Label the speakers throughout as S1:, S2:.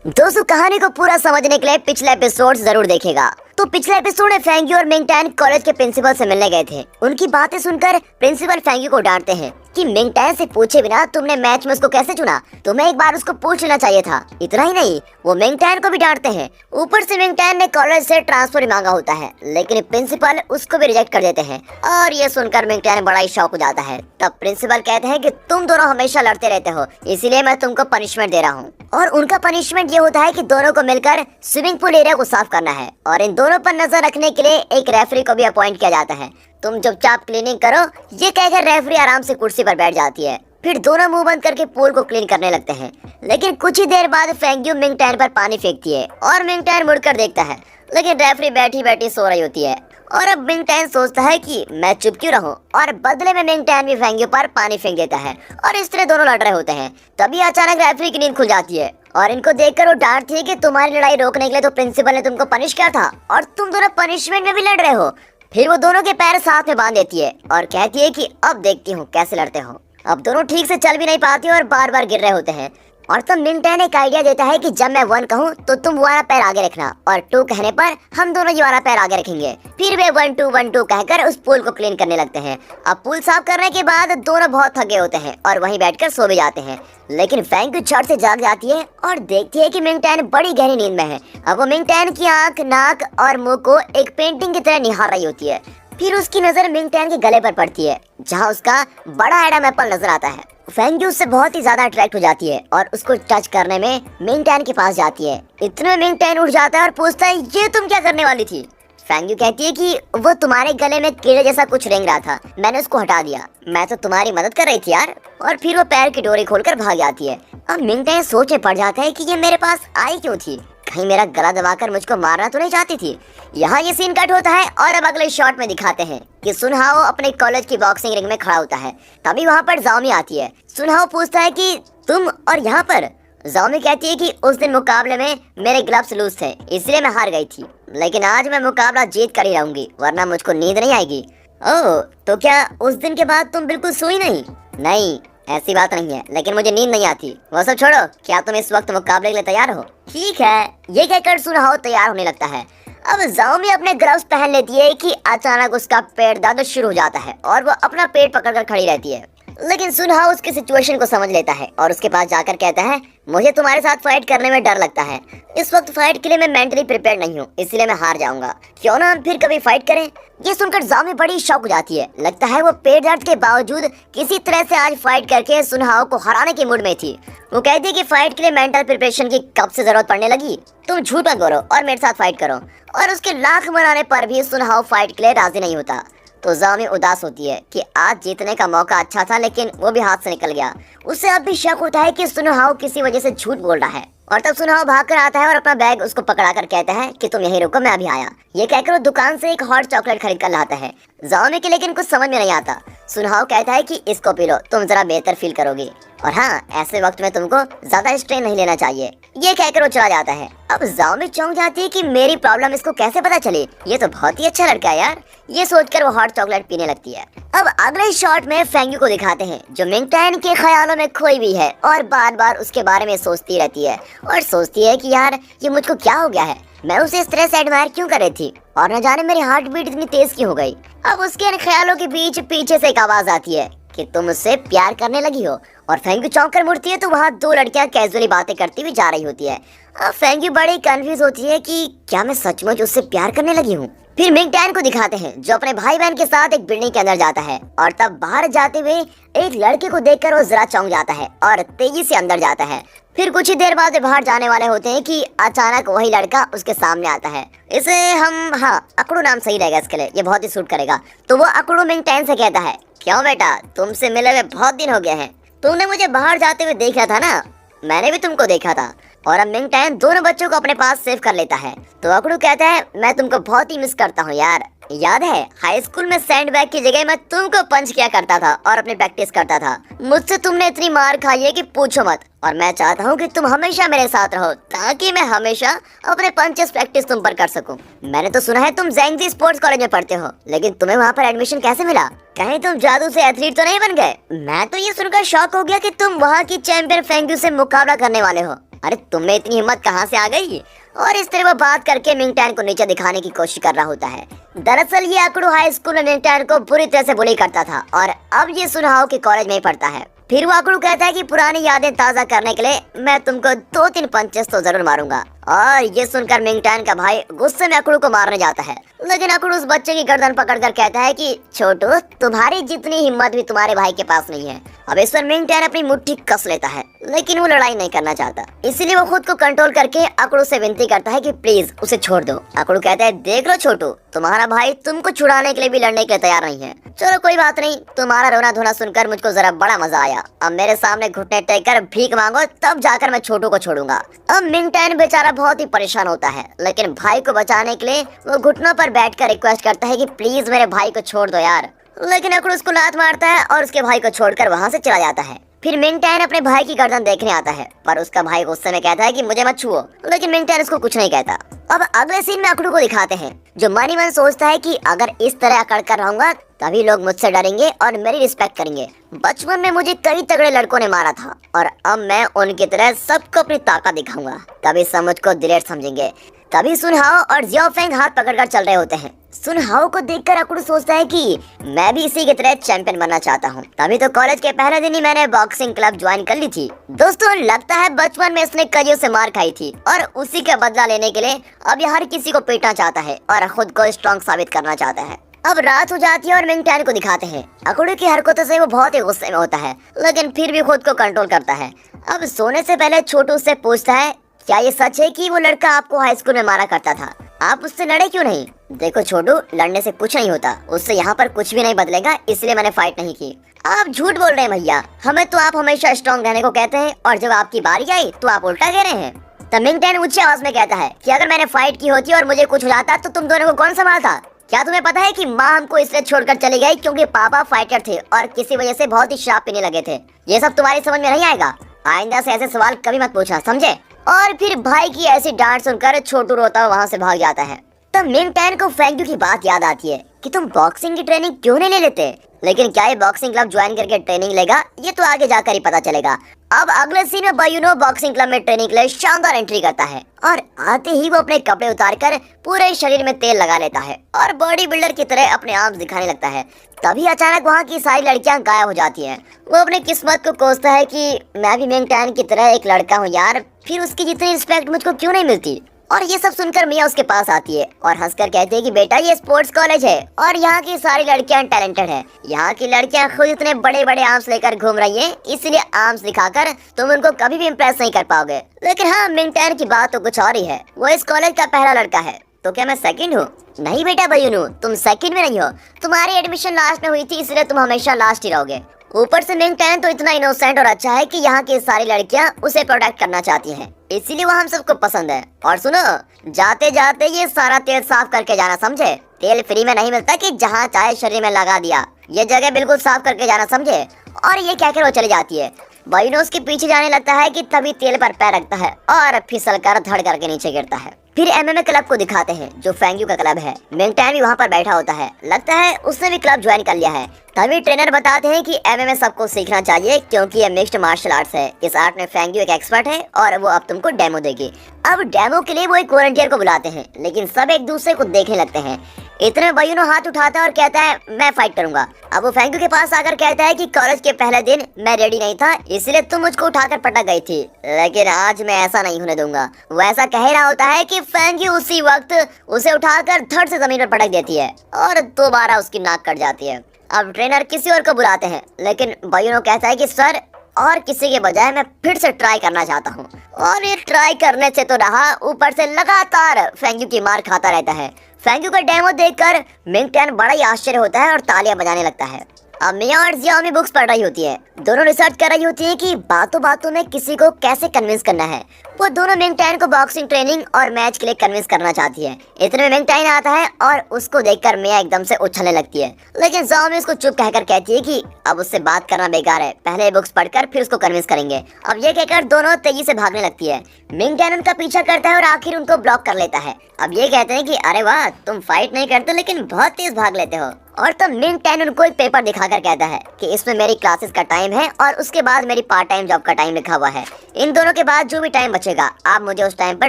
S1: दोस्तों कहानी को पूरा समझने के लिए पिछला एपिसोड जरूर देखेगा। तो पिछले एपिसोड में फेंगी और मिंगटैन कॉलेज के प्रिंसिपल से मिलने गए थे। उनकी बातें सुनकर प्रिंसिपल फेंगी को डांटते हैं कि मिंगटैन से पूछे बिना तुमने मैच में उसको कैसे चुना, तुम्हें एक बार उसको पूछ लेना चाहिए था। इतना ही नहीं, वो मिंगटैन को भी डांटते हैं। ऊपर से मिंगटैन ने कॉलेज से ट्रांसफर मांगा होता है, लेकिन प्रिंसिपल उसको भी रिजेक्ट कर देते हैं। और ये सुनकर मिंगटैन बड़ा ही शॉक हो जाता है। तब प्रिंसिपल कहते हैं कि तुम दोनों हमेशा लड़ते रहते हो, इसीलिए मैं तुमको पनिशमेंट दे रहा हूँ। और उनका पनिशमेंट ये होता है कि दोनों को मिलकर स्विमिंग पूल एरिया को साफ करना है और इन दोनों पर नजर रखने के लिए एक रेफरी को भी अपॉइंट किया जाता है। तुम चुपचाप क्लीनिंग करो, ये कहकर रेफरी आराम से कुर्सी पर बैठ जाती है। फिर दोनों मुंह बंद करके पूल को क्लीन करने लगते हैं। लेकिन कुछ ही देर बाद फेंगी मिंगटैन पर पानी फेंकती है और मिंगटैन मुड़कर देखता है, लेकिन रेफरी बैठी बैठी सो रही होती है। और अब मिंगटैन सोचता है कि मैं चुप क्यों रहूं, और बदले में मिंगटैन भी फेंगी पर पानी फेंक देता है और इस तरह दोनों लड़ रहे होते हैं। तभी अचानक रेफरी की नींद खुल जाती है और इनको देखकर वो डांटती है कि तुम्हारी लड़ाई रोकने के लिए तो प्रिंसिपल ने तुमको पनिश किया था और तुम दोनों पनिशमेंट में भी लड़ रहे हो। फिर वो दोनों के पैर साथ में बांध देती है और कहती है कि अब देखती हूँ कैसे लड़ते हो। अब दोनों ठीक से चल भी नहीं पाती और बार बार गिर रहे होते हैं। और तब मिंगटैन एक आइडिया देता है कि जब मैं 1 कहूँ तो तुम वो वाला पैर आगे रखना और 2 कहने पर हम दोनों ये वाला पैर आगे रखेंगे। फिर वे 1 2 1 2 कहकर उस पूल को क्लीन करने लगते हैं। अब पूल साफ करने के बाद दोनों बहुत थके होते हैं और वहीं बैठकर सो भी जाते हैं। लेकिन फेंगी झट से जाग जाती है और देखती है कि मिंगटैन बड़ी गहरी नींद में है। अब वो मिंगटैन की आंख, नाक और मुंह को एक पेंटिंग की तरह निहार रही होती है। फिर उसकी नजर मिंगटैन के गले पर पड़ती है, जहाँ उसका बड़ा एडम एप्पल नजर आता है। फेंगी उससे बहुत ही ज्यादा अट्रैक्ट हो जाती है और उसको टच करने में मिंगटैन के पास जाती है। इतने में मिंगटैन उठ जाता है और पूछता है, ये तुम क्या करने वाली थी? फेंगी कहती है कि वो तुम्हारे गले में कीड़े जैसा कुछ रेंग रहा था, मैंने उसको हटा दिया। मैं तो तुम्हारी मदद कर रही थी यार। और फिर वो पैर की डोरी खोलकर भाग जाती है। अब मिंगटैन सोच में पड़ जाता है कि ये मेरे पास आई क्यों थी, कहीं मेरा गला दबाकर मुझको मारना तो नहीं चाहती थी। यहाँ ये सीन कट होता है और अब अगले शॉट में दिखाते हैं कि सुनहाओ अपने कॉलेज की बॉक्सिंग रिंग में खड़ा होता है। तभी वहाँ पर जाओमी आती है। सुनहाओ पूछता है कि तुम और यहाँ पर? जाओमी कहती है कि उस दिन मुकाबले में मेरे ग्लव्स लूज थे, इसलिए मैं हार गई थी, लेकिन आज मैं मुकाबला जीत कर ही रहूंगी, वरना मुझको नींद नहीं आएगी। ओह, तो क्या उस दिन के बाद तुम बिल्कुल सोई नहीं? नहीं, ऐसी बात नहीं है, लेकिन मुझे नींद नहीं आती। वो सब छोड़ो, क्या तुम इस वक्त मुकाबले के लिए तैयार हो? ठीक है, ये कहकर सुनहाओ तैयार होने लगता है। अब जाओमी अपने ग्लव्स पहन लेती है कि अचानक उसका पेट दर्द शुरू हो जाता है और वो अपना पेट पकड़कर खड़ी रहती है। लेकिन सुनहाओ उसकी सिचुएशन को समझ लेता है और उसके पास जाकर कहता है, मुझे तुम्हारे साथ फाइट करने में डर लगता है। इस वक्त फाइट के लिए मैं मेंटली प्रिपेयर नहीं हूँ, इसलिए मैं हार जाऊंगा। क्यों ना हम फिर कभी फाइट करें? ये सुनकर जाओमी बड़ी शॉक हो जाती है। लगता है वो पेट दर्द के बावजूद किसी तरह से आज फाइट करके सुनहाओ को हराने के मूड में थी। वो कहती है कि फाइट के लिए मेंटल प्रिपरेशन की कब से जरूरत पड़ने लगी, तुम झूठ मत बोलो और मेरे साथ फाइट करो। और उसके लाख मनाने पर भी सुनहाओ फाइट के लिए राजी नहीं होता। तो जाओमी उदास होती है कि आज जीतने का मौका अच्छा था, लेकिन वो भी हाथ से निकल गया। उसे अब भी शक होता है कि सुनहाओ किसी वजह से झूठ बोल रहा है। और तब सुनहाओ भागकर आता है और अपना बैग उसको पकड़ाकर कहता है कि तुम यहीं रुको, मैं अभी आया। ये कहकर वो दुकान से एक हॉट चॉकलेट खरीद कर लाता है। जाओमी के लेकिन कुछ समझ में नहीं आता। सुनहाओ कहता है कि इसको पी लो, तुम जरा बेहतर फील करोगी, और हाँ, ऐसे वक्त में तुमको ज्यादा स्ट्रेन नहीं लेना चाहिए। ये कहकर वो चला जाता है। अब जाओमी चौंक जाती है कि मेरी प्रॉब्लम इसको कैसे पता चली, ये तो बहुत ही अच्छा लड़का है यार। ये सोचकर वो हॉट चॉकलेट पीने लगती है। अब अगले शॉट में फेंगी को दिखाते हैं, जो मिंगटैन के ख्यालों में खोई हुई है और बार बार उसके बारे में सोचती रहती है और सोचती है कि यार ये मुझको क्या हो गया है, मैं उसे इस तरह से एडमायर क्यों कर रही थी और न जाने मेरी हार्ट बीट इतनी तेज क्यों हो गई। अब उसके इन ख्यालों के बीच पीछे से एक आवाज आती है कि तुम उससे प्यार करने लगी हो। और फेंगी चौंक कर मुड़ती है तो वहाँ 2 लड़कियां कैजुअली बातें करती हुई जा रही होती है। अब फेंगी बड़ी कंफ्यूज होती है कि क्या मैं सचमुच उससे प्यार करने लगी हूँ। फिर मिंगटैन को दिखाते हैं, जो अपने भाई बहन के साथ एक बिल्डिंग के अंदर जाता है और तब बाहर जाते हुए एक लड़के को देखकर वो जरा चौंक जाता है और तेजी से अंदर जाता है। फिर कुछ ही देर बाद बाहर जाने वाले होते हैं कि अचानक वही लड़का उसके सामने आता है। इसे हम, हाँ, अकड़ू नाम सही रहेगा इसके लिए, ये बहुत ही सूट करेगा। तो वो अकड़ू मिंगटैन से कहता है, क्यों बेटा, तुमसे मिले हुए बहुत दिन हो गए हैं, तुमने मुझे बाहर जाते हुए देखा था ना, मैंने भी तुमको देखा था। और अब मिंगटैन दोनों बच्चों को अपने पास सेव कर लेता है। तो अकड़ू कहता है, मैं तुमको बहुत ही मिस करता हूँ यार। याद है हाई स्कूल में सैंडबैग की जगह मैं तुमको पंच किया करता था और अपनी प्रैक्टिस करता था। मुझसे तुमने इतनी मार खाई है कि पूछो मत, और मैं चाहता हूँ कि तुम हमेशा मेरे साथ रहो ताकि मैं हमेशा अपने पंचेस प्रैक्टिस तुम पर कर सकूं। मैंने तो सुना है तुम ज़ेंगजी स्पोर्ट्स कॉलेज में पढ़ते हो, लेकिन तुम्हें वहाँ पर एडमिशन कैसे मिला? कहीं तुम जादू से एथलीट तो नहीं बन गए? मैं तो ये सुनकर शॉक हो गया कि तुम वहाँ की चैंपियन फेंगी से मुकाबला करने वाले हो। अरे तुम में इतनी हिम्मत कहाँ से आ गई? और इस तरह वो बात करके मिंगटैन को नीचे दिखाने की कोशिश कर रहा होता है। दरअसल ये अकड़ू हाई स्कूल में मिंगटैन को बुरी तरह से बुली करता था और अब ये सुनहाओ के कॉलेज में ही पढ़ता है। फिर वो अकड़ू कहता है कि पुरानी यादें ताज़ा करने के लिए मैं तुमको 2-3 पंचेस तो जरूर मारूंगा। और ये सुनकर मिंगटैन का भाई गुस्से में अकड़ू को मारने जाता है, लेकिन अकड़ू उस बच्चे की गर्दन पकड़कर कहता है कि छोटू, तुम्हारी जितनी हिम्मत भी तुम्हारे भाई के पास नहीं है। अब इस पर मिंगटैन अपनी मुट्ठी कस लेता है, लेकिन वो लड़ाई नहीं करना चाहता, इसीलिए वो खुद को कंट्रोल करके अकड़ू से विनती करता है कि प्लीज उसे छोड़ दो। अकड़ू कहता है, देख लो छोटू, तुम्हारा भाई तुमको छुड़ाने के लिए भी लड़ने के लिए तैयार नहीं है। चलो कोई बात नहीं, तुम्हारा रोना धोना सुनकर मुझको जरा बड़ा मजा आया। अब मेरे सामने घुटने टेक कर भीख मांगो, तब जाकर मैं छोटू को छोड़ूंगा। अब मिंगटैन बेचारा बहुत ही परेशान होता है, लेकिन भाई को बचाने के लिए वो घुटनों पर बैठकर रिक्वेस्ट करता है कि प्लीज मेरे भाई को छोड़ दो यार। लेकिन अकड़ू उसको लात मारता है और उसके भाई को छोड़कर वहाँ से चला जाता है। फिर मिंगटैन अपने भाई की गर्दन देखने आता है, पर उसका भाई गुस्से में कहता है कि मुझे मत छुओ, लेकिन मिंगटैन उसको कुछ नहीं कहता। अब अगले सीन में अकड़ू को दिखाते हैं, जो मन ही मन सोचता है कि अगर इस तरह अकड़ कर रहूंगा तभी लोग मुझसे डरेंगे और मेरी रिस्पेक्ट करेंगे। बचपन में मुझे कई तगड़े लड़कों ने मारा था और अब मैं उनकी तरह सबको अपनी ताकत दिखाऊंगा, तभी सब मुझको दिलेर समझेंगे। तभी सुनहाओ और जियाओफेंग हाथ पकड़कर चल रहे होते हैं। सुनहाओ को देखकर अकड़ू सोचता है कि मैं भी इसी की तरह चैंपियन बनना चाहता हूँ। तभी तो कॉलेज के पहले दिन ही मैंने बॉक्सिंग क्लब ज्वाइन कर ली थी। दोस्तों, लगता है बचपन में इसने कईयों से मार खाई थी और उसी का बदला लेने के लिए अब ये हर किसी को पीटना चाहता है और खुद को स्ट्रॉन्ग साबित करना चाहता है। अब रात हो जाती है और मिंगटैन को दिखाते हैं। अकड़ू की हरकतों से वो बहुत ही गुस्से में होता है, लेकिन फिर भी खुद को कंट्रोल करता है। अब सोने से पहले छोटू उससे पूछता है, क्या ये सच है कि वो लड़का आपको हाई स्कूल में मारा करता था? आप उससे लड़े क्यों नहीं? देखो छोटू, लड़ने से कुछ नहीं होता, उससे यहाँ पर कुछ भी नहीं बदलेगा, इसलिए मैंने फाइट नहीं की। आप झूठ बोल रहे हैं भैया, हमें तो आप हमेशा स्ट्रॉन्ग रहने को कहते हैं और जब आपकी बारी आई तो आप उल्टा कह रहे हैं। तब मिंगटैन ऊंची आवाज में कहता है कि अगर मैंने फाइट की होती और मुझे कुछ हो जाता तो तुम दोनों को कौन संभालता? क्या तुम्हें पता है कि माँ हमको इसलिए छोड़कर चली गई क्योंकि पापा फाइटर थे और किसी वजह से बहुत ही शराब पीने लगे थे। ये सब तुम्हारी समझ में नहीं आएगा, आइंदा से ऐसे सवाल कभी मत पूछना, समझे? और फिर भाई की ऐसी डांट सुनकर छोटू रोता हुआ वहाँ से भाग जाता है। तब मिंगटैन को फेंग्यू की बात याद आती है कि तुम बॉक्सिंग की ट्रेनिंग क्यों नहीं ले लेते? लेकिन क्या ये बॉक्सिंग क्लब ज्वाइन करके ट्रेनिंग लेगा, ये तो आगे जाकर ही पता चलेगा। अब अगले सीन में बायूनो बॉक्सिंग क्लब में ट्रेनिंग के लिए शानदार एंट्री करता है और आते ही वो अपने कपड़े उतारकर पूरे शरीर में तेल लगा लेता है और बॉडी बिल्डर की तरह अपने आर्म्स दिखाने लगता है। तभी अचानक वहाँ की सारी लड़कियां गायब हो जाती हैं। वो अपने किस्मत को कोसता है कि मैं भी मिंगटैन की तरह एक लड़का हूँ यार, फिर उसकी जितनी रिस्पेक्ट मुझको क्यों नहीं मिलती। और ये सब सुनकर मिया उसके पास आती है और हंसकर कहती है कि बेटा, ये स्पोर्ट्स कॉलेज है और यहाँ की सारी लड़कियां टैलेंटेड है। यहाँ की लड़कियां खुद इतने बड़े बड़े आर्म्स लेकर घूम रही हैं, इसलिए आर्म्स दिखाकर तुम उनको कभी भी इम्प्रेस नहीं कर पाओगे। लेकिन हाँ, मिंगटैन की बात तो कुछ और ही है, वो इस कॉलेज का पहला लड़का है। तो क्या मैं सेकंड हूँ? नहीं बेटा बायूनो, तुम सेकंड में नहीं हो, तुम्हारी एडमिशन लास्ट में हुई थी, इसलिए तुम हमेशा लास्ट ही रहोगे। ऊपर से मिंगटैन तो इतना इनोसेंट और अच्छा है कि यहाँ की सारी लड़कियाँ उसे प्रोटेक्ट करना चाहती हैं, इसीलिए वो हम सबको पसंद है। और सुनो, जाते जाते ये सारा तेल साफ करके जाना, समझे? तेल फ्री में नहीं मिलता कि जहाँ चाहे शरीर में लगा दिया, ये जगह बिल्कुल साफ करके जाना, समझे? और ये कहकर वो चली जाती है। बायूनो उसके पीछे जाने लगता है कि तभी तेल पर पैर रखता है और फिसल कर धड़ करके नीचे गिरता है। फिर एमएमए क्लब को दिखाते हैं, जो फेंग्यू का क्लब है। मिंगटैन भी वहाँ पर बैठा होता है, लगता है उसने भी क्लब ज्वाइन कर लिया है। तभी ट्रेनर बताते हैं कि एमएमए सबको सीखना चाहिए क्योंकि ये मिक्स्ड मार्शल आर्ट्स है। इस आर्ट में फेंग्यू एक एक्सपर्ट है और वो अब तुमको डेमो देगी। अब डेमो के लिए वो एक वॉलंटियर को बुलाते हैं, लेकिन सब एक दूसरे को देखने लगते हैं। इतने में बायूनो हाथ उठाता है और कहता है मैं फाइट करूंगा। अब वो फेंग्यू के पास आकर कहता है कि कॉलेज के पहले दिन मैं रेडी नहीं था, इसलिए तुम मुझको उठाकर पटक गई थी, लेकिन आज मैं ऐसा नहीं होने दूंगा। वो ऐसा कह रहा होता है कि फेंग्यू उसी वक्त उसे उठाकर धड़ से जमीन पर पटक देती है और दोबारा उसकी नाक कट जाती है। अब ट्रेनर किसी और को बुलाते हैं, लेकिन बायूनो कहता है कि सर, और किसी के बजाय मैं फिर से ट्राई करना चाहता हूँ। और ये ट्राई करने से तो रहा, ऊपर से लगातार फेंग्यू की मार खाता रहता है। फेंग्यू का डेमो देखकर मिंगटैन बड़ा ही आश्चर्य होता है और तालियां बजाने लगता है। अब मिया और जियाओमी बुक्स पढ़ रही होती है, दोनों रिसर्च कर रही होती है कि बातों बातों में किसी को कैसे कन्विंस करना है। वो दोनों मिंगटैन को बॉक्सिंग ट्रेनिंग और मैच के लिए कन्विंस करना चाहती है। इतने में मिंगटैन आता है और उसको देखकर मिया एकदम से उछलने लगती है, लेकिन जियाओमी उसको चुप कहकर कहती है कि अब उससे बात करना बेकार है, पहले बुक्स पढ़कर फिर उसको कन्विंस करेंगे। अब ये कहकर दोनों तेजी से भागने लगती है। मिंगटैन उनका पीछा करता है और आखिर उनको ब्लॉक कर लेता है। अब ये कहते हैं कि अरे वाह, तुम फाइट नहीं करते लेकिन बहुत तेज भाग लेते हो। और तब मिंग 10 उनको एक पेपर दिखाकर कहता है कि इसमें मेरी क्लासेस का टाइम है और उसके बाद मेरी पार्ट टाइम जॉब का टाइम लिखा हुआ है। इन दोनों के बाद जो भी टाइम बचेगा आप मुझे उस टाइम पर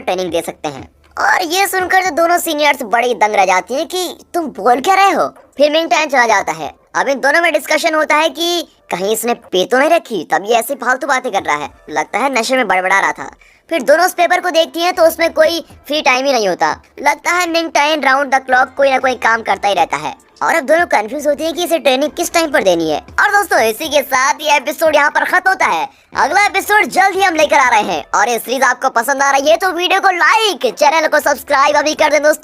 S1: ट्रेनिंग दे सकते हैं। और ये सुनकर तो दोनों सीनियर्स बड़ी दंग रह जाती हैं कि तुम बोल क्या रहे हो। फिर मिंग 10 चला जाता है। अब इन दोनों में डिस्कशन होता है कि कहीं इसने पी तो नहीं रखी, तब ये ऐसी फालतू बातें कर रहा है, लगता है नशे में बड़बड़ा रहा था। फिर दोनों उस पेपर को देखती हैं तो उसमें कोई फ्री टाइम ही नहीं होता, लगता है मिंग 10 राउंड द क्लॉक कोई ना कोई काम करता ही रहता है। और अब दोनों कंफ्यूज होती हैं कि इसे ट्रेनिंग किस टाइम पर देनी है। और दोस्तों इसी के साथ ये एपिसोड यहाँ पर खत्म होता है। अगला एपिसोड जल्द ही हम लेकर आ रहे हैं और ये सीरीज आपको पसंद आ रही है तो वीडियो को लाइक, चैनल को सब्सक्राइब अभी कर दें दोस्तों।